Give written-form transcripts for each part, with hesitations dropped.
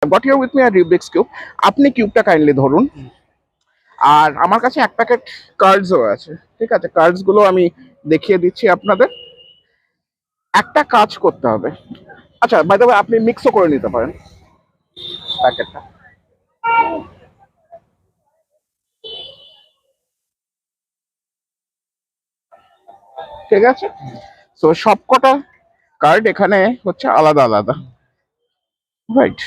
Goat here with me আর Rubik's cube. আপনি কিউবটা কাইন্ডলি ধরুন, আর আমার কাছে এক প্যাকেট কার্ডসও আছে। ঠিক আছে, কার্ডস গুলো আমি দেখিয়ে দিচ্ছি আপনাদের। একটা কাজ করতে হবে, আচ্ছা বাই দ্য ওয়ে আপনি মিক্সও করে নিতে পারেন প্যাকেটটা। ঠিক আছে, তো সবকটা কার্ড এখানে হচ্ছে আলাদা আলাদা, right?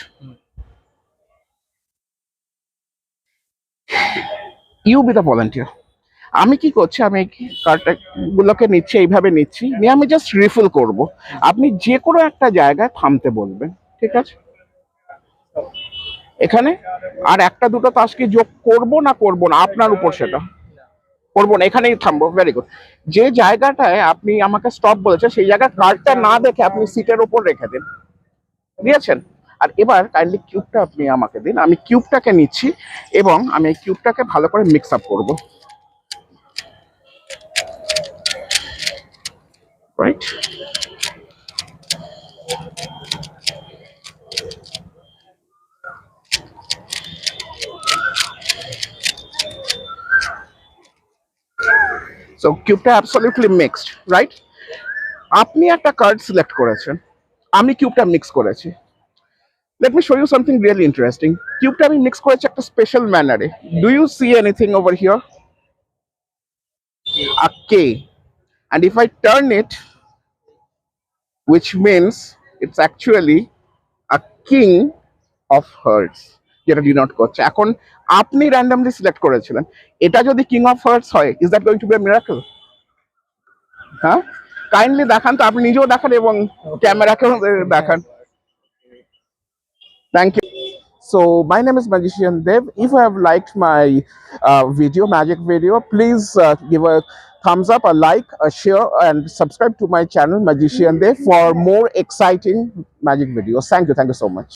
You be the volunteer. আমি কি করছি, আমি কার্ডটা গুলোকে নিচ্ছি, এইভাবে নিচ্ছি, নিয়ে আমি জাস্ট রিফিল করব। আপনি যে কোনো একটা জায়গায় থামতে বলবেন, ঠিক আছে? এখানে আর একটা দুটো তাস কি যোগ করব না করব না, আপনার উপর সেটা। করবো না, এখানেই থামবো, ভেরি গুড। যে জায়গাটায় আপনি আমাকে স্টপ বলেছেন সেই জায়গায় কার্ডটা না দেখে আপনি সিটের উপর রেখে দিন, দিয়েছেন? আর এবার কাইন্ডলি কিউবটা আপনি আমাকে দিন, আমি কিউবটাকে নিচ্ছি এবং আমি এই কিউবটাকে ভালো করে মিক্স আপ করবো, রাইট? সো কিউবটা অ্যাবসলিউটলি মিক্সড, রাইট? আপনি একটা কার্ড সিলেক্ট করেছেন, আমি কিউবটা মিক্স করেছি। Let me show you something really interesting. কিউবটা আমি মিক্স করেছি একটা স্পেশাল ম্যানারে। Do you see anything over here? A K. And if I turn it, which means it's actually a king of hearts, যেটা denote করছে। এখন আপনি randomly select করেছিলেন, এটা যদি কিং অফ হার্টস হয়, is that going to be a miracle? হ্যাঁ, kindly দেখান তো, আপনি নিজেও দেখান এবং ক্যামেরাকেও দেখান। Thank you. So my name is Magician Dev. If you have liked my video, magic video, please give a thumbs up, a like, a share, and subscribe to my channel Magician Dev for more exciting magic videos. Thank you so much.